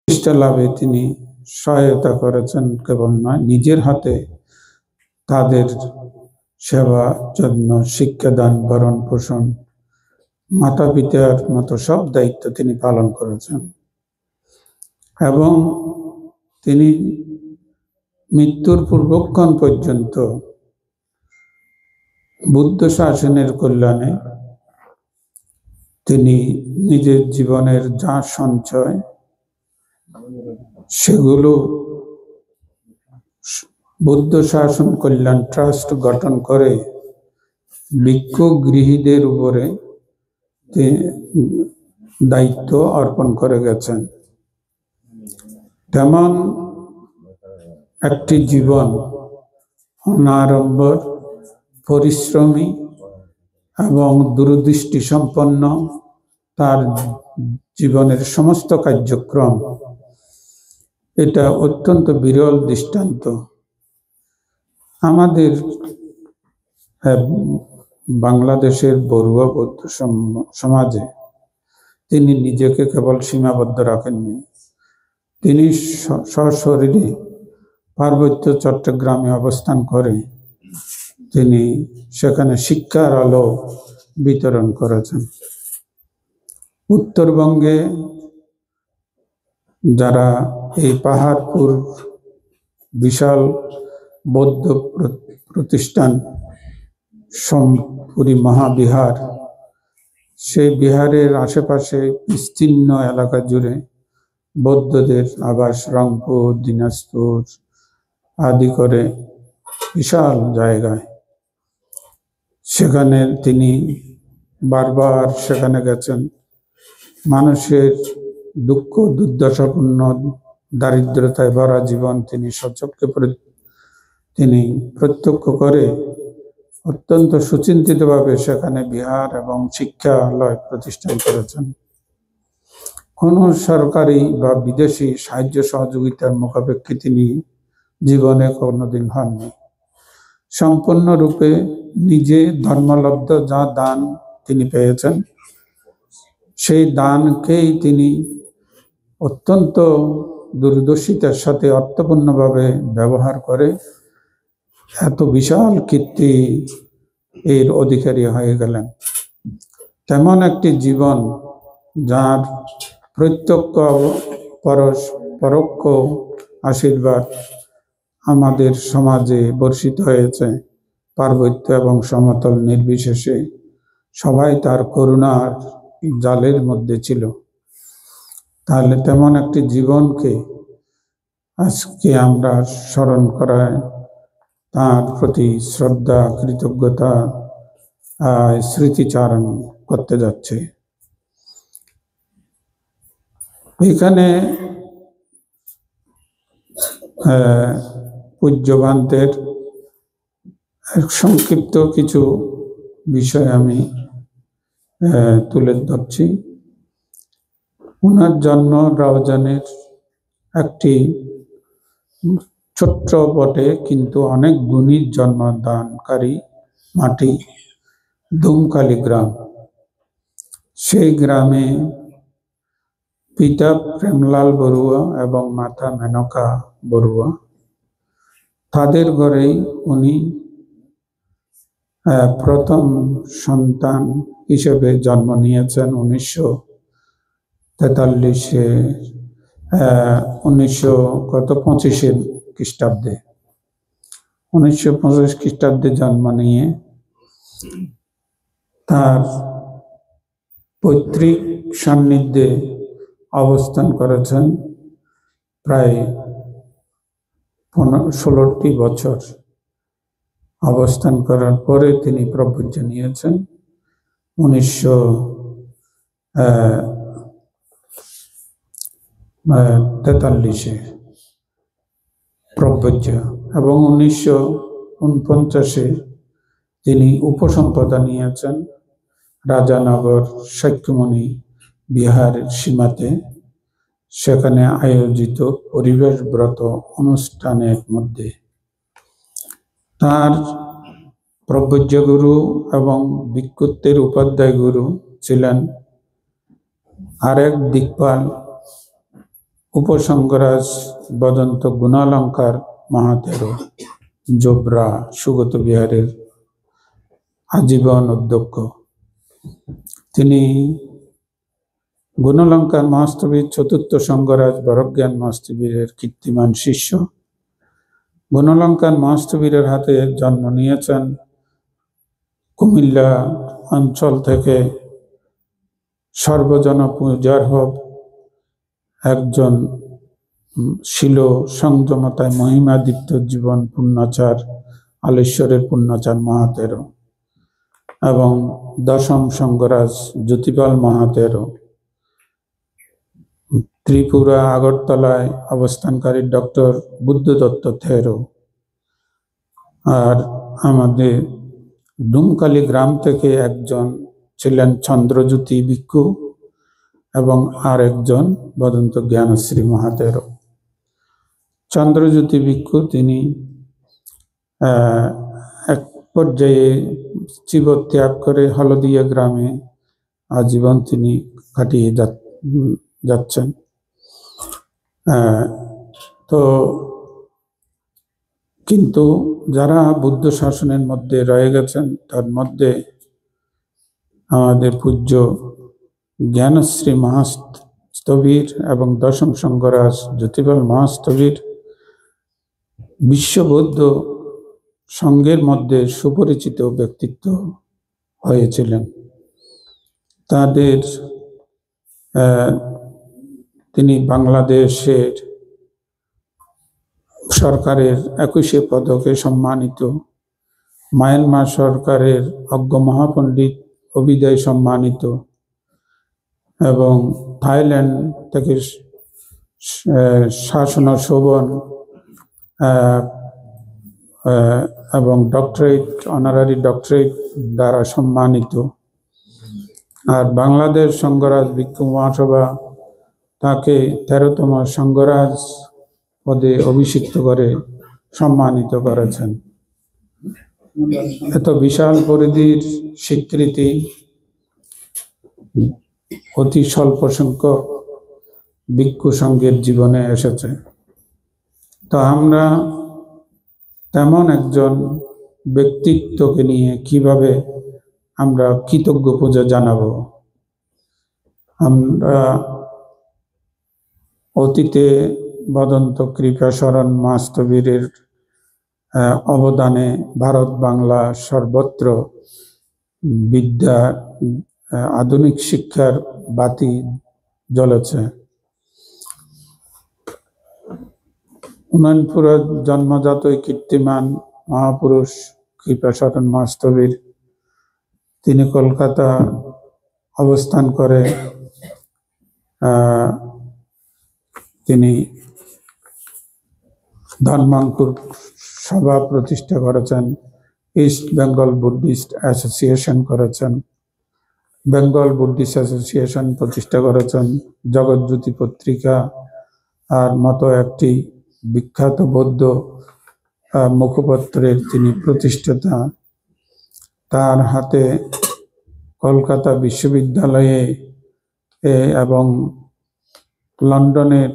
প্রতিষ্ঠা লাভে তিনি সহায়তা করেছেন, কেবল নয় নিজের হাতে তাদের সেবা, যত্ন, শিক্ষাদান, ভরণ পোষণ, মাতা পিতার মতো সব দায়িত্ব তিনি পালন করেছেন এবং তিনি মৃত্যুর পূর্বক্ষণ পর্যন্ত বুদ্ধ শাসনের কল্যাণে তিনি নিজের জীবনের যা সঞ্চয় সেগুলো বুদ্ধ শাসন কল্যাণ ট্রাস্ট গঠন করে ভিক্ষুগৃহীদের উপরে দায়িত্ব অর্পণ করে গেছেন। তেমন একটি জীবন, অনাড়ম্বর, পরিশ্রমী এবং দূরদৃষ্টি সম্পন্ন তার জীবনের সমস্ত কার্যক্রম, এটা অত্যন্ত বিরল দৃষ্টান্ত। আমাদের বাংলাদেশের বড়ুয়া বৌদ্ধ সমাজে তিনি নিজেকে কেবল সীমাবদ্ধ রাখেননি, তিনি সশরীরে পার্বত্য চট্টগ্রামে অবস্থান করে তিনি সেখানে শিক্ষার আলো বিতরণ করেছেন। উত্তরবঙ্গে যারা এই পাহাড়পুর বিশাল বৌদ্ধ প্রতিষ্ঠান সোমপুরী মহাবিহার, সেই বিহারের আশেপাশে বিস্তীর্ণ এলাকা জুড়ে বৌদ্ধদের আবাস, রংপুর, দিনাজপুর আদি করে বিশাল জায়গায়, সেখানে তিনি বারবার সেখানে গেছেন। মানুষের দুঃখ দুর্দশাপূর্ণ, দারিদ্রতায় ভরা জীবন তিনি সচক্ষে তিনি প্রত্যক্ষ করে অত্যন্ত সুচিন্তিতভাবে সেখানে বিহার এবং শিক্ষালয় প্রতিষ্ঠা করেছেন। কোনো সরকারি বা বিদেশি সাহায্য সহযোগিতার মুখাপেক্ষী তিনি জীবনে কোনোদিন হননি। সম্পূর্ণরূপে নিজে ধর্মলব্ধ যা দান তিনি পেয়েছেন, সেই দানকেই তিনি অত্যন্ত দূরদর্শিতার সাথে অর্থপূর্ণভাবে ব্যবহার করে এত বিশাল কীর্তি এর অধিকারী হয়ে গেলেন। তেমন একটি জীবন, যার প্রত্যক্ষ পরোক্ষ আশীর্বাদ আমাদের সমাজে বর্ষিত হয়েছে, পার্বত্য এবং সমতল নির্বিশেষে সবাই তার করুণার জালের মধ্যে ছিল। তাহলে তেমন একটি জীবনকে আজকে আমরা স্মরণ করায় তার প্রতি শ্রদ্ধা, কৃতজ্ঞতা, স্মৃতিচারণ করতে যাচ্ছে। এখানে পূজ্যবান্তের সংক্ষিপ্ত কিছু বিষয় আমি তুলে ধরছি। ওনার জন্ম রাউজানের একটি ছোট্ট বটে কিন্তু অনেক গুণী জন্মদানকারী মাটি, ধুমকালী গ্রাম। সেই গ্রামে পিতা প্রেমলাল বড়ুয়া এবং মাতা মেনকা বড়ুয়া, তাদের ঘরেই উনি প্রথম সন্তান হিসেবে জন্ম নিয়েছেন 1943-এ 1925 খ্রিস্টাব্দে। 1925 খ্রিস্টাব্দে জন্ম নিয়ে তার পৈতৃক সান্নিধ্যে অবস্থান করেছেন প্রায় 16টি বছর। অবস্থান করার পরে তিনি প্রব্রজ্য নিয়েছেন 1943-এ প্রব্রজ্য, এবং 1949-এ তিনি উপসম্পদা নিয়েছেন রাজানগর সাক্যমণি বিহারের সীমাতে। সেখানে আয়োজিত পরিবেশ ব্রত অনুষ্ঠানের মধ্যে তার প্রব্রজ্য গুরু এবং ভিক্ষুত্বের উপাধ্যায় গুরু ছিলেন আরেক দিকপাল উপসংগরাজ বদন্ত গুণালঙ্কার মহাতেরো জোবরা সুগত বিহারের আজীবন অধ্যক্ষ। তিনি গুণালঙ্কার মহাস্তবীর চতুর্থ সঙ্গরাজ বরজ্ঞান মহাস্তবীরের কীর্তিমান শিষ্য। গুণালঙ্কার মহাস্তবীরের হাতে জন্ম নিয়েছেন কুমিল্লা অঞ্চল থেকে সর্বজন পূজার্হ একজন শিল সংযমতায় মহিমাদীপ্ত জীবন পূর্ণাচার আলেশ্বরের পূর্ণাচার মহাতেরো এবং দশম সঙ্গরাজ জ্যোতিপাল মহাতেরো, ত্রিপুরা আগরতলায় অবস্থানকারী ডক্টর বুদ্ধদত্ত থেরো, আর আমাদের ডুমকালি গ্রাম থেকে একজন ছিলেন চন্দ্রজ্যোতি ভিক্ষু এবং আর একজন বদন্ত জ্ঞানশ্রী মহাতেরো। চন্দ্রজ্যোতি ভিক্ষু তিনি এক পর্যায়ে জীবন ত্যাগ করে হলদিয়া গ্রামে আজীবন তিনি কাটিয়ে যাচ্ছেন। তো কিন্তু যারা বুদ্ধ শাসনের মধ্যে রয়ে গেছেন তার মধ্যে আমাদের পূজ্য জ্ঞানশ্রী মহাস্তবীর এবং দশম সঙ্গরাজ জ্যোতিপাল মহাস্তবীর বিশ্ববৌদ্ধ সংঘের মধ্যে সুপরিচিত ব্যক্তিত্ব হয়েছিলেন। তাদের তিনি বাংলাদেশের সরকারের 21 পদকে সম্মানিত, মায়ানমার সরকারের অজ্ঞ মহাপণ্ডিত অভিদয় সম্মানিত এবং থাইল্যান্ড থেকে শাসন শোভন এবং ডক্টরেট অনারারি ডক্টরেট দ্বারা সম্মানিত। আর বাংলাদেশ সঙ্গরাজ ভিক্ষু মহাসভা তাকে 13তম সঙ্গরাজ পদে অভিষিক্ত করে সম্মানিত করেছেন। এত বিশাল পরিধির স্বীকৃতি অতি স্বল্প সংখ্যক ভিক্ষু সংঘের জীবনে এসেছে। তো আমরা তেমন একজন ব্যক্তিত্বকে নিয়ে কিভাবে আমরা কৃতজ্ঞ পূজা জানাবো? আমরা অতীতে বদন্ত কৃপাশরণ মহাস্তবীরের অবদানে ভারত বাংলা সর্বত্র বিদ্যা আধুনিক শিক্ষার বাতি জ্বলেছে। উন্নয়নপুরে জন্মজাত কীর্তিমান মহাপুরুষ কৃপাশরণ মহাস্তবীর তিনি কলকাতা অবস্থান করে তিনি ধর্মাঙ্কুর সভা প্রতিষ্ঠা করেছেন, ইস্ট বেঙ্গল বুদ্ধিস্ট অ্যাসোসিয়েশন করেছেন, বেঙ্গল বুদ্ধিস্ট অ্যাসোসিয়েশন প্রতিষ্ঠা করেছেন, জগৎজ্যোতি পত্রিকা আর মতো একটি বিখ্যাত বৌদ্ধ মুখপত্রের তিনি প্রতিষ্ঠাতা। তার হাতে কলকাতা বিশ্ববিদ্যালয়ে এবং লন্ডনের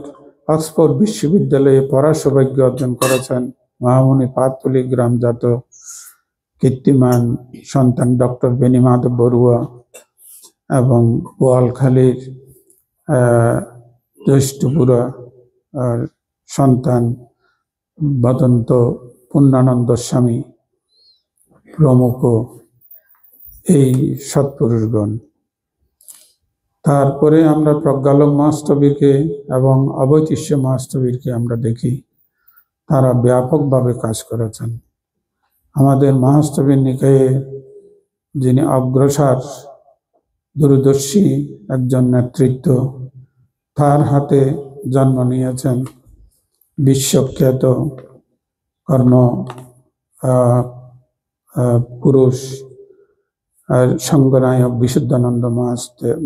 অক্সফোর্ড বিশ্ববিদ্যালয়ে পড়ার সৌভাগ্য অর্জন করেছেন মহামুনি পাতুলি গ্রামজাত কীর্তিমান সন্তান ডক্টর বেণীমাধব বড়ুয়া এবং বোয়ালখালীর জ্যৈষ্ঠপুরা সন্তান বদন্ত পূর্ণানন্দ স্বামী প্রমুখ এই সৎপুরুষগণ। তারপরে আমরা প্রজ্ঞালোক মহাস্তবীরকে এবং অবৈতিষ্য মহাস্তবীরকে আমরা দেখি, তারা ব্যাপকভাবে কাজ করেছেন। আমাদের মহাস্তবীর নিকায়ে যিনি অগ্রসর দূরদর্শী একজন নেতৃত্ব, তার হাতে জন্ম নিয়েছেন বিশ্বখ্যাত কর্ম পুরুষ সঙ্গনায়ক বিশুদ্ধানন্দ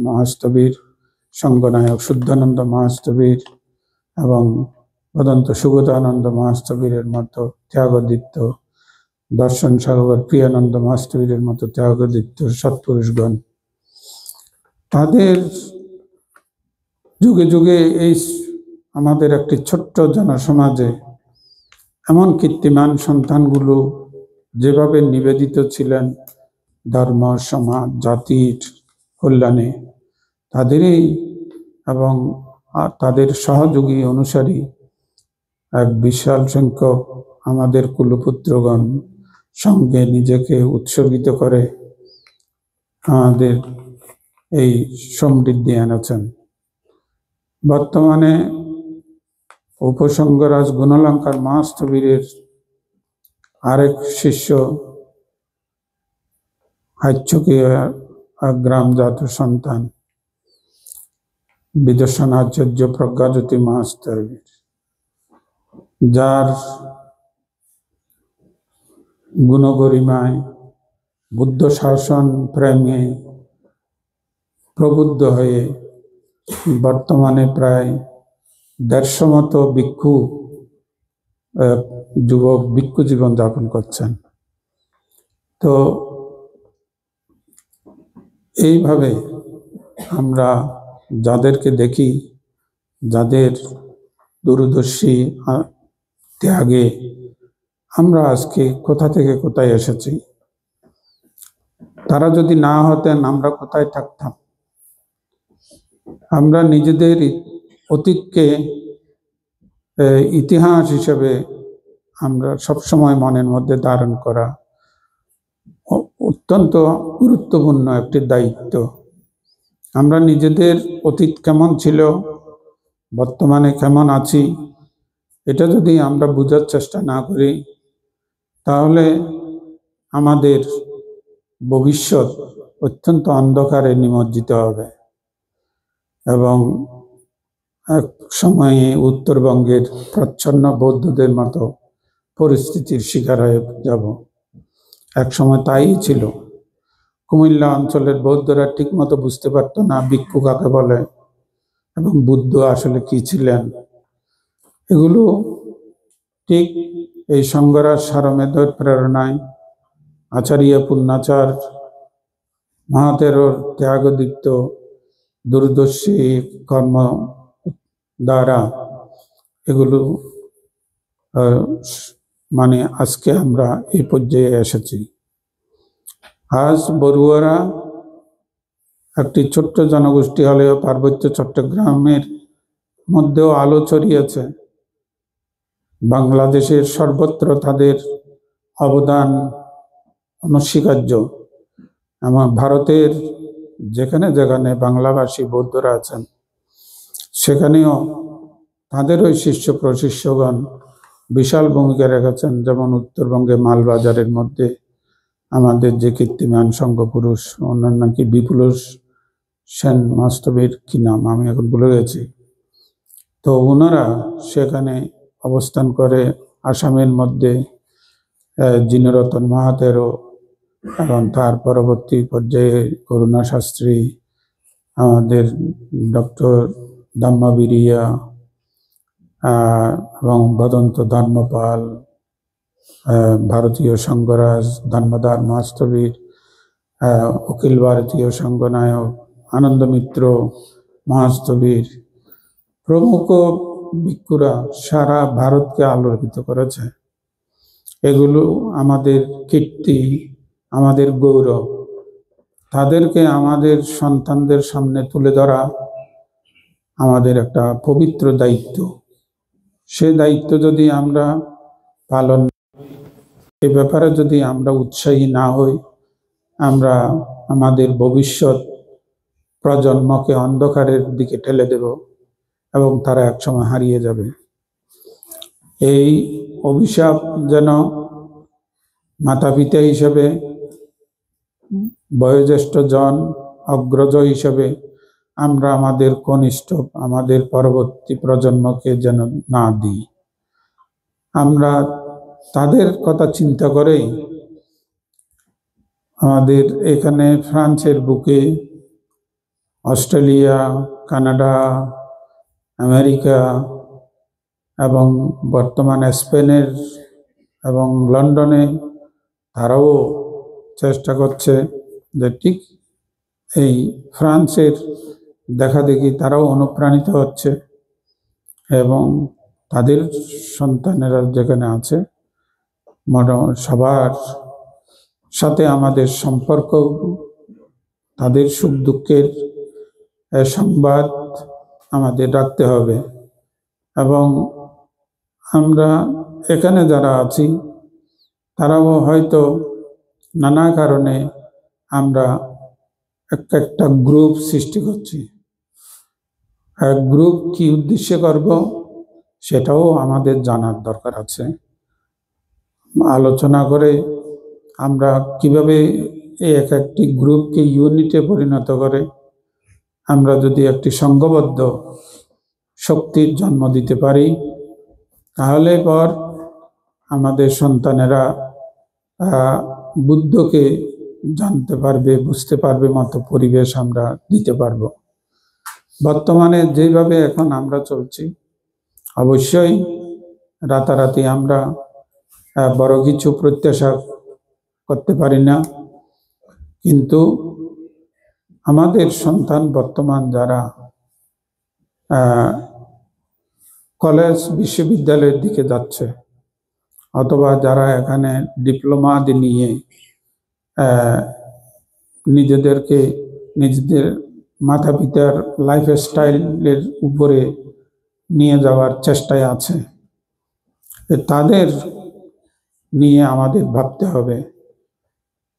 মহাস্তবীর, সঙ্গনায়ক শুদ্ধানন্দ মহাস্তবীর এবং বদন্ত সুগতানন্দ মহাস্তবীরের মতো ত্যাগদীপ্ত, দর্শন সাগর প্রিয়ানন্দ মহাস্তবীরের মতো ত্যাগদীপ্ত সৎপুরুষগণ। তাদের যুগে যুগে এই আমাদের একটি ছোট্ট জনসমাজে এমন কীর্তিমান সন্তানগুলো যেভাবে নিবেদিত ছিলেন ধর্ম, সমাজ, জাতির কল্যাণে, তাদেরই এবং তাদের সহযোগী অনুসারী এক বিশাল সংখ্যক আমাদের কুলপুত্রগণ সঙ্গে নিজেকে উৎসর্গিত করে আমাদের এই সমৃদ্ধি এনেছেন। বর্তমানে উপসংগরাজ গুণলঙ্কার মহাস্থবিরের আরেক শিষ্য হাইচ্ছকীয় গ্রামজাত সন্তান বিদর্শন আচার্য প্রজ্ঞাজ্যোতি মহাস্থবির, যার গুণগরিমায় বুদ্ধ শাসন প্রেমে প্রবুদ্ধ হয়ে বর্তমানে প্রায় 150 মতো যুবক ভিক্ষু জীবন যাপন করছেন। তো এইভাবে আমরা যাদেরকে দেখি, যাদের দূরদর্শী ত্যাগে আমরা আজকে কোথা থেকে কোথায় এসেছি, তারা যদি না হতেন আমরা কোথায় থাকতাম? আমরা নিজেদের অতীতকে ইতিহাস হিসেবে আমরা সবসময় মনের মধ্যে ধারণ করা অত্যন্ত গুরুত্বপূর্ণ একটি দায়িত্ব। আমরা নিজেদের অতীত কেমন ছিল, বর্তমানে কেমন আছি, এটা যদি আমরা বোঝার চেষ্টা না করি, তাহলে আমাদের ভবিষ্যৎ অত্যন্ত অন্ধকারে নিমজ্জিত হবে এবং এক সময়ে উত্তরবঙ্গের প্রচ্ছন্ন বৌদ্ধদের মতো পরিস্থিতির শিকার হয়ে যাব। এক সময় তাই ছিল। কুমিল্লা অঞ্চলের বৌদ্ধরা ঠিক মতো বুঝতে পারতো না ভিক্ষু কাকে বলে এবং বুদ্ধ আসলে কি ছিলেন। এগুলো ঠিক এই সংঘরাজ সারমেধর প্রেরণায় আচার্য পূর্ণাচার মহাতেরোর ত্যাগদীপ্ত দূরদর্শী কর্ম দ্বারা এগুলো মানে আজকে আমরা এই পর্যায়ে এসেছি। আজ বড়ুয়ারা একটি ছোট্ট জনগোষ্ঠী হলেও পার্বত্য চট্টগ্রামের মধ্যেও আলো ছড়িয়েছে। বাংলাদেশের সর্বত্র তাদের অবদান অনস্বীকার্য। আমার ভারতের যেখানে যেখানে বাংলাভাষী বৌদ্ধরা আছেন, সেখানেও তাদের ওই শিষ্য প্রশিষ্যগণ বিশাল ভূমিকা রেখেছেন। যেমন উত্তরবঙ্গে মালবাজারের মধ্যে আমাদের যে কীর্তিমান সংঘপুরুষ, ওনার নাকি বিপুল সেন মহাস্থবির, কি নাম আমি এখন ভুলে গেছি। তো ওনারা সেখানে অবস্থান করে আসামের মধ্যে জিনরতন মহাতেরো এবং তার পরবর্তী পর্যায়ে করুণা শাস্ত্রী, আমাদের ডক্টর ধম্মবিরিয়া এবং ভদন্ত ধর্মপাল, ভারতীয় সংঘরাজ ধর্মদার মহাস্থবির, অখিল ভারতীয় সংঘনায়ক আনন্দ মিত্র মহাস্থবির প্রমুখ ভিক্ষুরা সারা ভারতকে আলোকিত করেছে। এগুলো আমাদের কীর্তি, আমাদের গৌরব। তাদেরকে আমাদের সন্তানদের সামনে তুলে ধরা আমাদের একটা পবিত্র দায়িত্ব। সে দায়িত্ব যদি আমরা পালন, এ ব্যাপারে যদি আমরা উৎসাহী না হই, আমরা আমাদের ভবিষ্যৎ প্রজন্মকে অন্ধকারের দিকে ঠেলে দেব এবং তারা একসময় হারিয়ে যাবে। এই অভিশাপ যেন মাতা পিতা হিসেবে, বয়োজ্যেষ্ঠ জন, অগ্রজ হিসেবে আমরা আমাদের কনিষ্ঠ, আমাদের পরবর্তী প্রজন্মকে যেন না দিই। আমরা তাদের কথা চিন্তা করেই আমাদের এখানে ফ্রান্সের বুকে, অস্ট্রেলিয়া, কানাডা, আমেরিকা এবং বর্তমানে স্পেনের এবং লন্ডনে তারাও চেষ্টা করছে যে ঠিক এই ফ্রান্সের দেখা দেখি তারাও অনুপ্রাণিত হচ্ছে এবং তাদের সন্তানেরা যেখানে আছে সবার সাথে আমাদের সম্পর্ক, তাদের সুখ দুঃখের সংবাদ আমাদের রাখতে হবে। এবং আমরা এখানে যারা আছি তারাও হয়তো নানা কারণে আমরা একটা গ্রুপ সৃষ্টি করছি। গ্রুপ কি উদ্দেশ্যে করব সেটাও আমাদের জানার দরকার আছে। আলোচনা করে আমরা কিভাবে এই একটি গ্রুপকে ইউনিটে পরিণত করে আমরা যদি একটি সংঘবদ্ধ শক্তির জন্ম দিতে পারি, তাহলে পর আমাদের সন্তানেরা বুদ্ধকে জানতে পারবে, বুঝতে পারবে মতো পরিবেশ আমরা দিতে পারবো। বর্তমানে যেভাবে এখন আমরা চলছি, অবশ্যই রাতারাতি আমরা বড় কিছু প্রত্যাশা করতে পারি না, কিন্তু আমাদের সন্তান বর্তমান যারা কলেজ বিশ্ববিদ্যালয়ের দিকে যাচ্ছে, অথবা যারা এখানে ডিপ্লোমা নিয়ে নিজেদের মাতা পিতার লাইফস্টাইলের উপরে নিয়ে যাওয়ার চেষ্টায় আছে, তাদের নিয়ে আমাদের ভাবতে হবে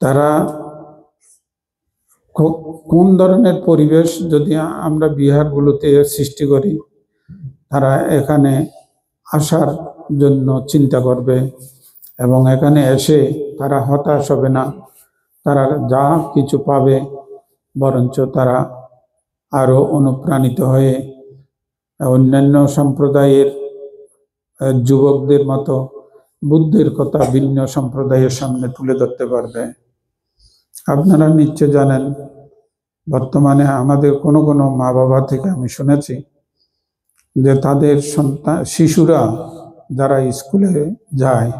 তারা কোন ধরনের পরিবেশ যদি আমরা বিহারগুলোতে সৃষ্টি করি, তারা এখানে আসার জন্য চিন্তা করবে এবং এখানে এসে তারা হতাশ হবে না। তারা যা কিছু পাবে বরঞ্চ তারা আরো অনুপ্রাণিত হয়ে অন্যান্য সম্প্রদায়ের যুবকদের মতো বুদ্ধের কথা ভিন্ন সম্প্রদায়ের সামনে তুলে ধরতে পারবে। আপনারা নিশ্চয় জানেন, বর্তমানে আমাদের কোনো কোনো মা বাবা থেকে আমি শুনেছি যে তাদের সন্তান শিশুরা যারা স্কুলে যায়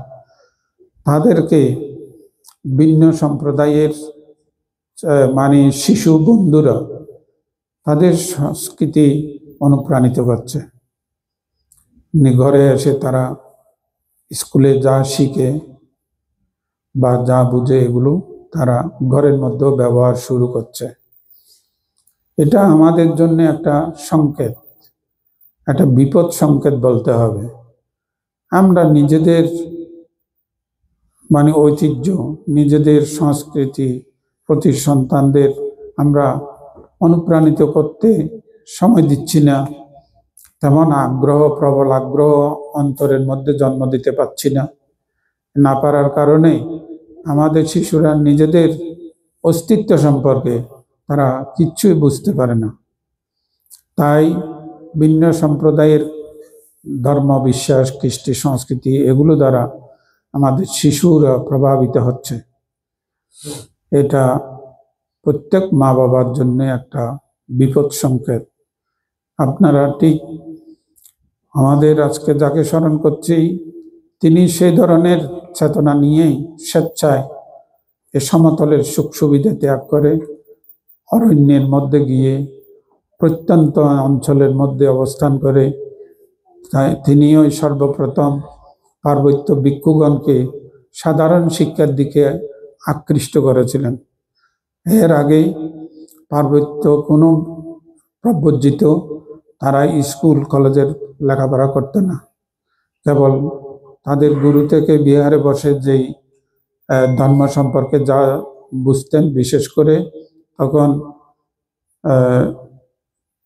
তাদেরকে ভিন্ন সম্প্রদায়ের মানে শিশু বন্ধুরা তাদের সংস্কৃতি অনুপ্রাণিত করছে। ঘরে এসে তারা স্কুলে যা শিখে বা যা বুঝে এগুলো তারা ঘরের মধ্যেও ব্যবহার শুরু করছে। এটা আমাদের জন্য একটা সংকেত, একটা বিপদ সংকেত বলতে হবে। আমরা নিজেদের মানে ঐতিহ্য, নিজেদের সংস্কৃতি প্রতি সন্তানদের আমরা অনুপ্রাণিত করতে সময় দিচ্ছি না, তেমন প্রবল আগ্রহ অন্তরের মধ্যে জন্ম দিতে পারছি না পারার কারণে আমাদের শিশুরা নিজেদের অস্তিত্ব সম্পর্কে তারা কিচ্ছুই বুঝতে পারে না। তাই ভিন্ন সম্প্রদায়ের ধর্ম, বিশ্বাস, কৃষ্টি, সংস্কৃতি এগুলো দ্বারা আমাদের শিশুরা প্রভাবিত হচ্ছে। এটা প্রত্যেক মা বাবার জন্য একটা বিপদ সংকেত। আপনারা ঠিক আমাদের আজকে যাকে স্মরণ করছি তিনি সেই ধরনের চেতনা নিয়েই স্বেচ্ছায় এ সমতলের সুখ সুবিধা ত্যাগ করে অরণ্যের মধ্যে গিয়ে প্রত্যন্ত অঞ্চলের মধ্যে অবস্থান করে তিনিও সর্বপ্রথম পার্বত্য ভিক্ষুগণকে সাধারণ শিক্ষার দিকে আকৃষ্ট করেছিলেন। এর আগে পার্বত্য কোনো প্রব্রজিত তারা স্কুল কলেজের লেখাপড়া করতে না, কেবল তাদের গুরু থেকে বিহারে বসে যেই ধর্ম সম্পর্কে যা বুঝতেন, বিশেষ করে তখন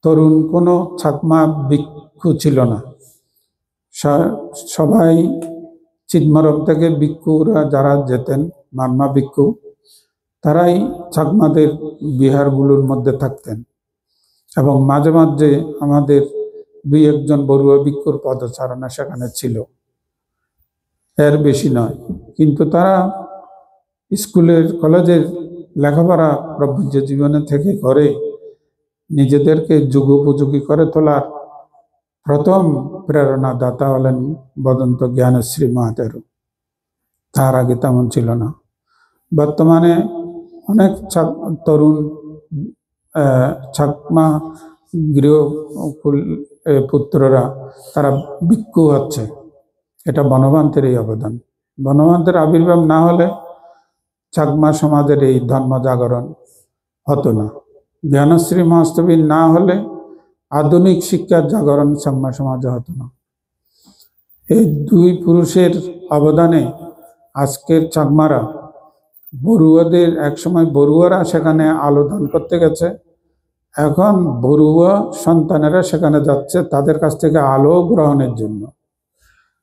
তরুণ কোনো ছাকমা ভিক্ষু ছিল না। সবাই চিদমরম থেকে ভিক্ষুরা যারা যেতেন, মানমা ভিক্ষু, তারাই ছাকমাদের বিহারগুলোর মধ্যে থাকতেন এবং মাঝে মাঝে আমাদের দুই একজন বড়ুয়া ভিক্ষুর পদচারণা সেখানে ছিল, এর বেশি নয়। কিন্তু তারা স্কুলের কলেজের লেখাপড়া প্রবৃত্ত জীবনে থেকে করে নিজেদেরকে যুগোপযোগী করে তোলার প্রথম প্রেরণাদাতা হলেন বদন্ত জ্ঞানশ্রী মহাতেরু। তার আগে তেমন ছিল না। বর্তমানে অনেক তরুণ ছাকমা গৃহ পুত্ররা তারা ভিক্ষু হচ্ছে, এটা বনবান্তের এই অবদান। বনবান্তের আবির্ভাব না হলে চাকমা সমাজের এই ধর্ম জাগরণ হতো না। জ্ঞানশ্রী মহাস্তবীর না হলে আধুনিক শিক্ষার জাগরণ চাকমা সমাজে হতো না। এই দুই পুরুষের অবদানে আজকের চাকমারা, বড়ুয়াদের, একসময় বড়ুয়ারা সেখানে আলো দান করতে গেছে, এখন বড়ুয়া সন্তানেরা সেখানে যাচ্ছে তাদের কাছ থেকে আলো গ্রহণের জন্য।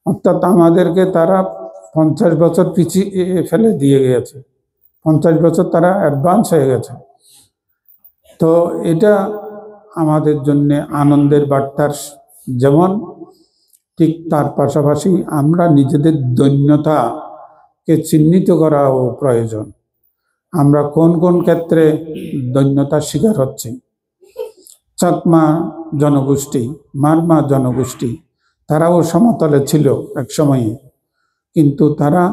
অর্থাৎ আমাদেরকে তারা 50 বছর পিছিয়ে ফেলে দিয়ে গিয়েছে, 50 বছর তারা অ্যাডভান্স হয়ে গেছে। তো এটা আমাদের জন্য আনন্দের বার্তার যেমন, ঠিক তার পাশাপাশি আমরা নিজেদের দৈন্যতাকে চিহ্নিত করাও প্রয়োজন। আমরা কোন কোন ক্ষেত্রে দৈন্যতার শিকার হচ্ছি। চাকমা জনগোষ্ঠী, মারমা জনগোষ্ঠী, তারাও সমতলে ছিল এক সময়ে, কিন্তু তারা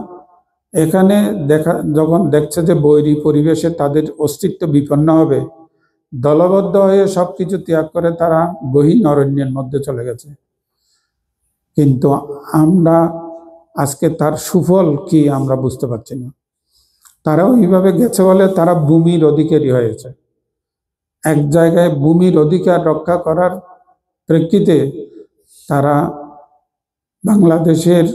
এখানে যখন দেখছে যে বৈরী পরিবেশে তাদের অস্তিত্ব বিপন্ন হবে, দলবদ্ধ হয়ে সবকিছু ত্যাগ করে তারা গহীন অরণ্যের মধ্যে চলে গেছে। কিন্তু আমরা আজকে তার সুফল কি আমরা বুঝতে পারছি না। তারাও এইভাবে গেছে বলে তারা ভূমির অধিকারী হয়েছে। এক জায়গায় ভূমির অধিকার রক্ষা করার প্রেক্ষিতে তারা বাংলাদেশের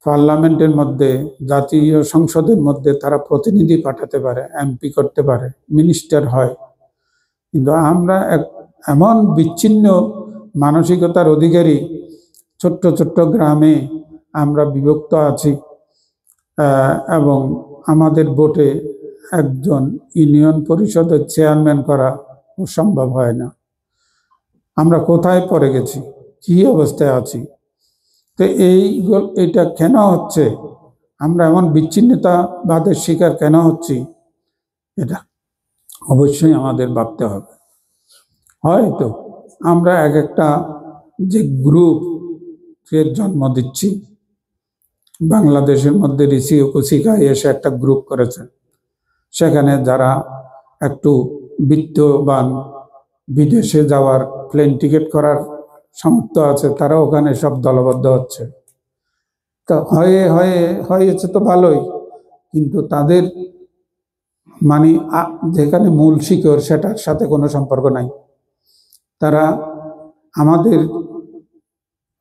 পার্লামেন্টের মধ্যে, জাতীয় সংসদের মধ্যে তারা প্রতিনিধি পাঠাতে পারে, এমপি করতে পারে, মিনিস্টার হয়। কিন্তু আমরা এমন বিচ্ছিন্ন মানসিকতার অধিকারী, ছোট্ট ছোট্ট গ্রামে আমরা বিভক্ত আছি, এবং আমাদের ভোটে একজন ইউনিয়ন পরিষদের চেয়ারম্যান করা সম্ভব হয় না। আমরা কোথায় পড়ে গেছি, কি অবস্থায় আছি? তো এইটা কেন হচ্ছে? আমরা এমন বিচ্ছিন্নতাবাদের শিকার কেন হচ্ছি? এটা অবশ্যই আমাদের ভাবতে হবে। হয়তো আমরা একটা যে গ্রুপের জন্ম দিচ্ছি, বাংলাদেশের মধ্যে ঋষি ও কুশিকা এসে একটা গ্রুপ করেছে, সেখানে যারা একটু বিত্তবান, বিদেশে যাওয়ার প্লেন টিকিট করার সামর্থ্য আছে, তারা ওখানে সব দলবদ্ধ হচ্ছে। তা হয়েছে তো ভালোই, কিন্তু তাদের মানে যেখানে মূল শিকড় সেটার সাথে কোনো সম্পর্ক নাই। তারা আমাদের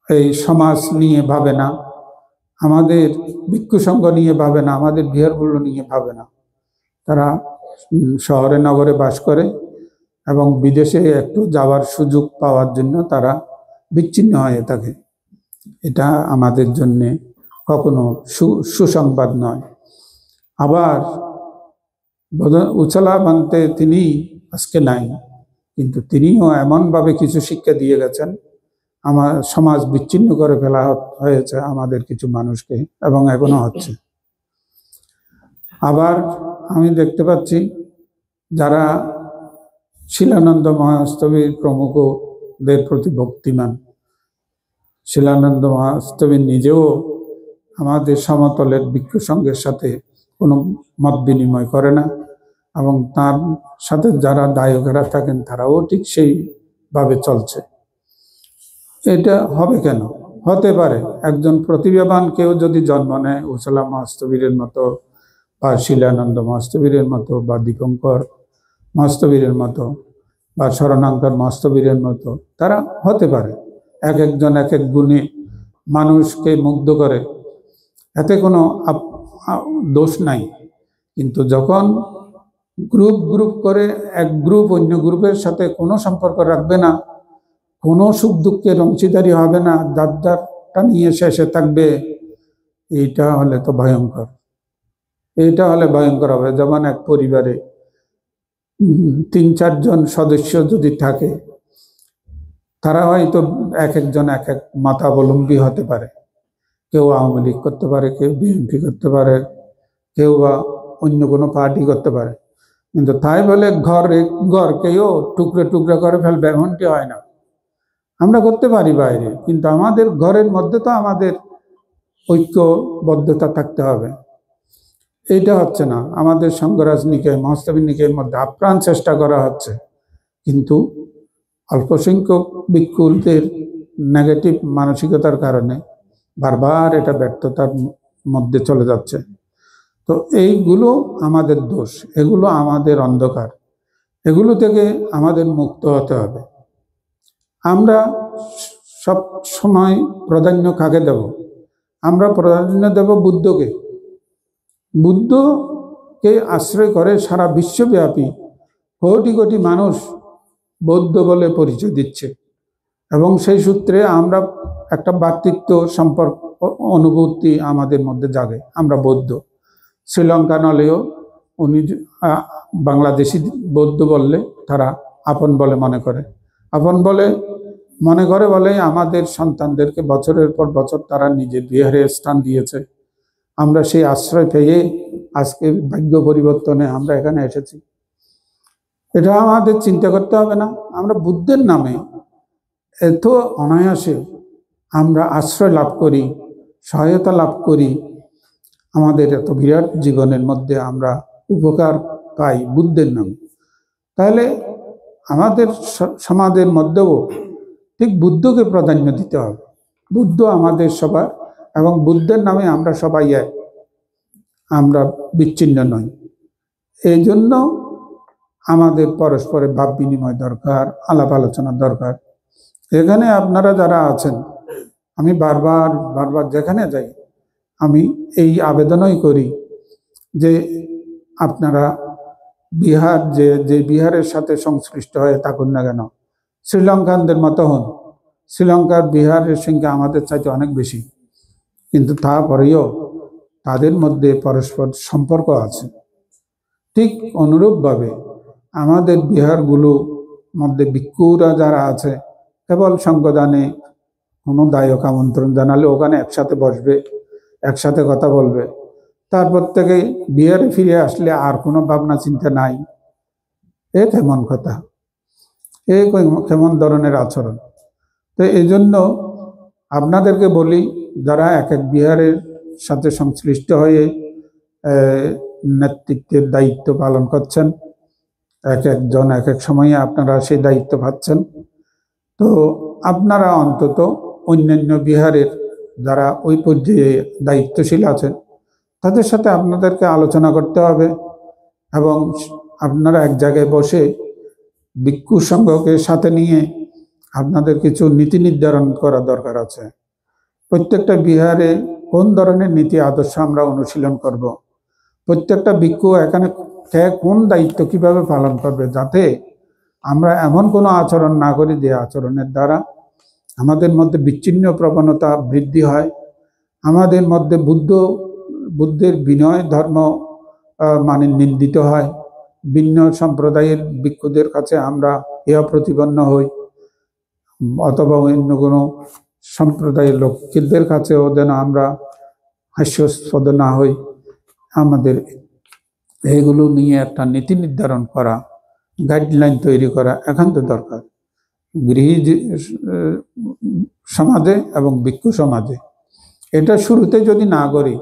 এই সমাজ নিয়ে ভাবে না, আমাদের ভিক্ষু সংঘ নিয়ে ভাবে না, আমাদের বিহারগুলো নিয়ে ভাবে না। তারা শহরে নগরে বাস করে এবং বিদেশে একটু যাওয়ার সুযোগ পাওয়ার জন্য তারা বিচ্ছিন্ন হয়ে থাকে। এটা আমাদের জন্যে কখনো সুসংবাদ নয়। আবার উছলা বানতে তিনি আজকে নাই, কিন্তু তিনিও এমনভাবে কিছু শিক্ষা দিয়ে গেছেন, আমার সমাজ বিচ্ছিন্ন করে ফেলা হয়েছে আমাদের কিছু মানুষকে, এবং এখনো হচ্ছে। আবার আমি দেখতে পাচ্ছি যারা শিলানন্দ মহাস্তবীর প্রমুখদের প্রতি ভক্তিমান, শিলানন্দ মহাস্তবী নিজেও আমাদের সমতলের ভিক্ষু সংঘের সাথে কোনো মত বিনিময় করে না, এবং তার সাথে যারা দায়কেরা থাকেন তারাও ঠিক সেইভাবে চলছে। এটা হবে কেন? হতে পারে একজন প্রতিভাবান কেউ যদি জন্ম নেয়, উছলা মহাস্তবীরের মতো বা শিলানন্দ মহাস্তবীরের মতো বা দীপঙ্কর মহাস্তবীরের মতো বা শরণাঙ্কর মহাস্তবীরের মতো, তারা হতে পারে। এক একজন এক এক গুণে মানুষকে মুগ্ধ করে, এতে কোনো দোষ নাই। কিন্তু যখন গ্রুপ করে এক গ্রুপ অন্য গ্রুপের সাথে কোনো সম্পর্ক রাখবে না, কোনো সুখ দুঃখের অংশীদারি হবে না, যারটা নিয়ে শেষে থাকবে, এইটা হলে তো ভয়ঙ্কর। এইটা হলে ভয়ঙ্কর হবে। যেমন এক পরিবারে 3-4 জন সদস্য যদি থাকে, তারা হয়তো এক একজন এক এক মতাবলম্বী হতে পারে। কেউ আওয়ামী লীগ করতে পারে, কেউ বিএনপি করতে পারে, কেউ বা অন্য কোনো পার্টি করতে পারে, কিন্তু তাই বলে ঘরকেও টুকরো টুকরো করে ফেলবে এমনটি হয় না। আমরা করতে পারি বাইরে, কিন্তু আমাদের ঘরের মধ্যে তো আমাদের ঐক্যবদ্ধতা থাকতে হবে। এইটা হচ্ছে না। আমাদের সংঘরাজ নিকায়, মহাস্তবী নিকায়ের মধ্যে আপ্রাণ চেষ্টা করা হচ্ছে, কিন্তু অল্প সংখ্যক ভিক্ষুদের নেগেটিভ মানসিকতার কারণে বারবার এটা ব্যর্থতার মধ্যে চলে যাচ্ছে। তো এইগুলো আমাদের দোষ, এগুলো আমাদের অন্ধকার, এগুলো থেকে আমাদের মুক্ত হতে হবে। আমরা সব সময় প্রাধান্য কাকে দেব? আমরা প্রাধান্য দেব বুদ্ধকে। বুদ্ধকে আশ্রয় করে সারা বিশ্বব্যাপী কোটি কোটি মানুষ বৌদ্ধ বলে পরিচয় দিচ্ছে, এবং সেই সূত্রে আমরা একটা ভ্রাতৃত্ব সম্পর্ক অনুভূতি আমাদের মধ্যে জাগে। আমরা বৌদ্ধ, শ্রীলঙ্কা নলেও উনি বাংলাদেশি বৌদ্ধ বললে তারা আপন বলে মনে করে। আপন বলে মনে করে বলেই আমাদের সন্তানদেরকে বছরের পর বছর তারা নিজের বিহারে স্থান দিয়েছে। আমরা সেই আশ্রয় পেয়ে আজকে ভাগ্য পরিবর্তনে আমরা এখানে এসেছি। এটা আমাদের চিন্তা করতে হবে না? আমরা বুদ্ধের নামে এত অনায়াসে আমরা আশ্রয় লাভ করি, সহায়তা লাভ করি, আমাদের এত বিরাট জীবনের মধ্যে আমরা উপকার পাই বুদ্ধের নামে। তাহলে আমাদের সমাজের মধ্যেও ঠিক বুদ্ধকে প্রাধান্য দিতে হবে। বুদ্ধ আমাদের সবার, এবং বুদ্ধের নামে আমরা সবাই এক, আমরা বিচ্ছিন্ন নই। এই জন্য আমাদের পরস্পরের ভাব বিনিময় দরকার, আলাপ আলোচনা দরকার। এখানে আপনারা যারা আছেন, আমি বারবার যেখানে যাই আমি এই আবেদনই করি যে আপনারা বিহার যে বিহারের সাথে সংশ্লিষ্ট হয়ে থাকুন না কেন, শ্রীলঙ্কানদের মতো হন। শ্রীলঙ্কার বিহারের সংখ্যা আমাদের চাইতে অনেক বেশি, কিন্তু তারপরেও তাদের মধ্যে পরস্পর সম্পর্ক আছে। ঠিক অনুরূপভাবে আমাদের বিহারগুলোর মধ্যে ভিক্ষুরা যারা আছে, কেবল সঙ্গদানে কোনো দায়ক আমন্ত্রণ জানালে ওখানে একসাথে বসবে, একসাথে কথা বলবে, তারপর থেকে বিহারে ফিরে আসলে আর কোনো ভাবনা চিন্তা নাই। এ কেমন কথা, এ কেমন ধরনের আচরণ? তো এই জন্য আপনাদেরকে বলি, যারা এক এক বিহারের সাথে সংশ্লিষ্ট হয়ে নেতৃত্বের দায়িত্ব পালন করছেন, এক একজন এক এক সময়ে আপনারা সেই দায়িত্ব পাচ্ছেন, তো আপনারা অন্তত অন্যান্য বিহারের যারা ওই পর্যায়ে দায়িত্বশীল আছেন তাদের সাথে আপনাদেরকে আলোচনা করতে হবে, এবং আপনারা এক জায়গায় বসে ভিক্ষু সংঘকে সাথে নিয়ে আপনাদের কিছু নীতি নির্ধারণ করা দরকার আছে। প্রত্যেকটা বিহারে কোন ধরনের নীতি আদর্শ আমরা অনুশীলন করব, প্রত্যেকটা ভিক্ষু এখানে কোন দায়িত্ব কিভাবে পালন করবে, যাতে আমরা এমন কোনো আচরণ না করি যে আচরণের দ্বারা আমাদের মধ্যে বিচ্ছিন্ন প্রবণতা বৃদ্ধি হয়, আমাদের মধ্যে বুদ্ধের বিনয় ধর্ম মানে নিন্দিত হয়, ভিন্ন সম্প্রদায়ের ভিক্ষুদের কাছে আমরা ইহা প্রতিপন্ন হই, অথবা অন্য কোনো সম্প্রদায়ের লোকদের কাছেও যেন আমরা হাস্যাস্পদ না হই। আমাদের এগুলো নিয়ে একটা নীতি নির্ধারণ করা, গাইডলাইন তৈরি করা একান্ত দরকার, গৃহী সমাজে এবং ভিক্ষু সমাজে। এটা শুরুতে যদি না করি,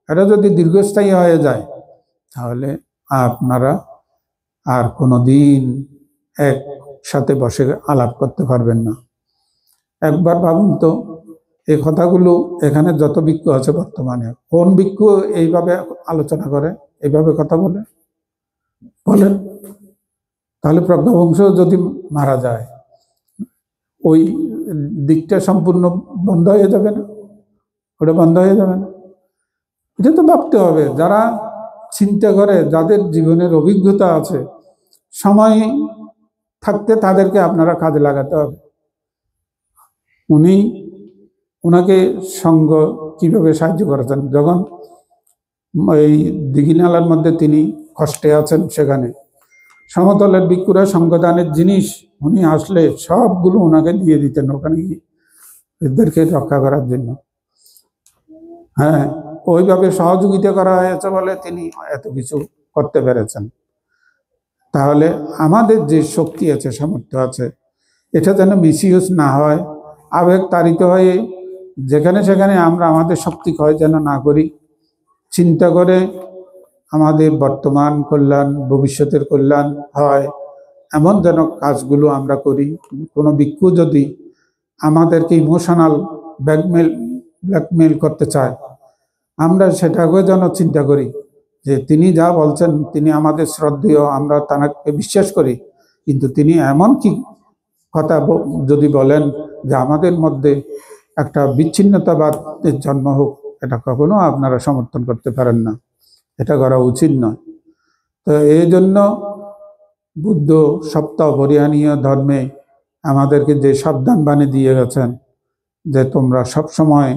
এটা যদি দীর্ঘস্থায়ী হয়ে যায়, তাহলে আপনারা আর কোনো দিন একসাথে বসে আলাপ করতে পারবেন না। একবার ভাবুন তো, এই কথাগুলো এখানে যত ভিক্ষু আছে বর্তমানে, কোন ভিক্ষু এইভাবে আলোচনা করে, এইভাবে কথা বলেন? তাহলে প্রজ্ঞাবংশ যদি মারা যায়, ওই দিকটা সম্পূর্ণ বন্ধ হয়ে যাবে না? ওটা বন্ধ হয়ে যাবে না? এটা তো ভাবতে হবে। যারা চিন্তা করে, যাদের জীবনের অভিজ্ঞতা আছে, সময় থাকতে তাদেরকে আপনারা কাজে লাগাতে হবে। ওনাকে সঙ্গ কিভাবে সাহায্য করেছেন, যখন এই দিঘিনালার মধ্যে তিনি কষ্টে আছেন, সেখানে সমতলের ভিক্ষুরা সঙ্গদানের জিনিস উনি আসলে সবগুলো ওনাকে দিয়ে দিতেন ওখানে গিয়ে এদেরকে রক্ষা করার জন্য। হ্যাঁ, ওইভাবে সহযোগিতা করা হয়েছে বলে তিনি এত কিছু করতে পেরেছেন। তাহলে আমাদের যে শক্তি আছে, সামর্থ্য আছে, এটা যেন মিসইউজ না হয়, আবেগ তাড়িত হয়ে যেখানে সেখানে আমরা আমাদের শক্তি ক্ষয় যেন না করি। চিন্তা করে আমাদের বর্তমান কল্যাণ, ভবিষ্যতের কল্যাণ হয়, এমন যেন কাজগুলো আমরা করি। কোনো ভিক্ষু যদি আমাদেরকে ইমোশনাল ব্ল্যাকমেল করতে চায়, আমরা সেটাকে যেন চিন্তা করি যে তিনি যা বলছেন, তিনি আমাদের শ্রদ্ধেয়, আমরা তাকে বিশ্বাস করি, কিন্তু তিনি এমন কি কথা যদি বলেন যে আমাদের মধ্যে একটা বিচ্ছিন্নতাবাদের জন্ম হোক, এটা কখনো আপনারা সমর্থন করতে পারেন না, এটা করা উচিত নয়। তো এই জন্য বুদ্ধ সপ্তাহপরিহানীয় ধর্মে আমাদেরকে যে সাবধান বাণী দিয়ে গেছেন যে তোমরা সবসময়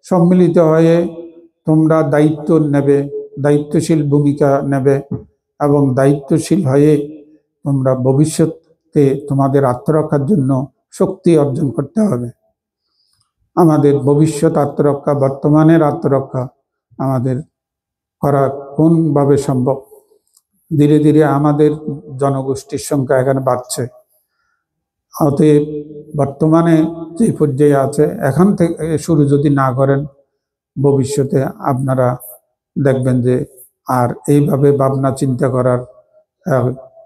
সম্মিলিত হয়ে তোমরা দায়িত্ব নেবে, দায়িত্বশীল ভূমিকা নেবে এবং দায়িত্বশীল হয়ে তোমরা ভবিষ্যতে তোমাদের আত্মরক্ষার জন্য শক্তি অর্জন করতে হবে। আমাদের ভবিষ্যৎ আত্মরক্ষা, বর্তমানের আত্মরক্ষা আমাদের করা কোনভাবে সম্ভব? ধীরে ধীরে আমাদের জনগোষ্ঠীর সংখ্যা এখানে বাড়ছে। অতএব বর্তমানে যে পর্যায়ে আছে, এখান থেকে শুরু যদি না করেন, ভবিষ্যতে আপনারা দেখবেন যে আর এইভাবে ভাবনা চিন্তা করার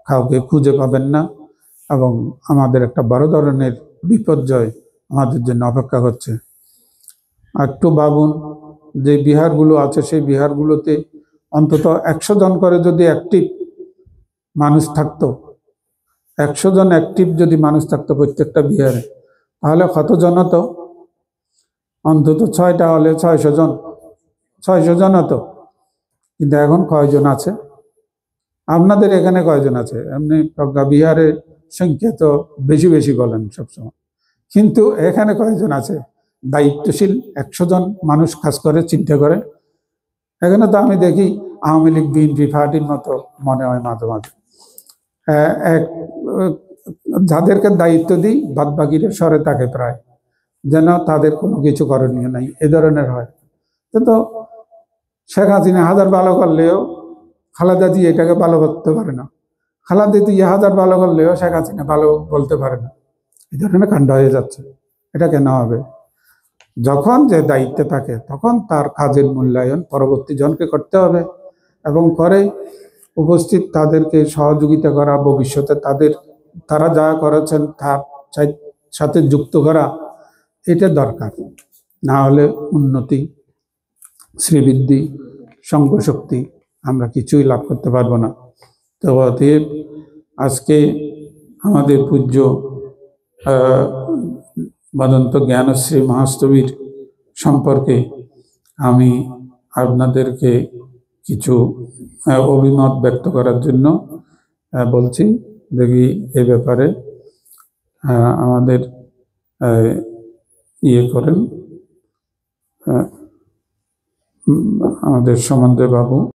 কাউকে খুঁজে পাবেন না, এবং আমাদের একটা বড় ধরনের বিপর্যয় আমাদের জন্য অপেক্ষা করছে। একটু ভাবুন, যে বিহারগুলো আছে সেই বিহারগুলোতে অন্তত 100 জন করে যদি অ্যাক্টিভ মানুষ থাকতো, 100 জন অ্যাক্টিভ যদি মানুষ থাকতো প্রত্যেকটা বিহারে, তাহলে কতজন হতো? অন্তত 6টা হলে 600 জন হতো। কিন্তু এখন কয়জন আছে? আপনাদের এখানে কয়জন আছে? এমনি প্রজ্ঞা বিহারের সংখ্যা তো বেশি বেশি বলেন সবসময়, কিন্তু এখানে কয়জন আছে দায়িত্বশীল? 100 জন মানুষ কাজ করে, চিন্তা করে। এখানে তো আমি দেখি আওয়ামী লীগ বিএনপি পার্টির মতো মনে হয় মাঝে মাঝে। যাদেরকে দায়িত্ব দিই বাদ বাকিরা সরে থাকে প্রায়, যেন তাদের কোনো কিছু করণীয় নাই, এ ধরনের হয়। কিন্তু শেখ হাসিনা হাজার ভালো করলেও খালেদা জিয়া এটাকে ভালো করতে পারে না, খালেদা জিয়া হাজার ভালো করলেও শেখ হাসিনা ভালো বলতে পারে না। এই ধরনের কাণ্ড হয়ে যাচ্ছে। এটা কেন হবে? যখন যে দায়িত্বে থাকে তখন তার কাজের মূল্যায়ন পরবর্তী জনকে করতে হবে, এবং করে উপস্থিত তাদেরকে সহযোগিতা করা, ভবিষ্যতে তারা যা করেছেন তার সাথে যুক্ত করা, এটা দরকার। না হলে উন্নতি, শ্রীবৃদ্ধি, সংঘশক্তি আমরা কিছুই লাভ করতে পারবো না। তো অতএব আজকে আমাদের পূজ্য বদন্ত জ্ঞানশ্রী মহাস্তবীর সম্পর্কে আমি আপনাদেরকে কিছু অভিমত ব্যক্ত করার জন্য বলছি। দেখি এ ব্যাপারে আমাদের করেন আমাদের সমন্বয় বাবু।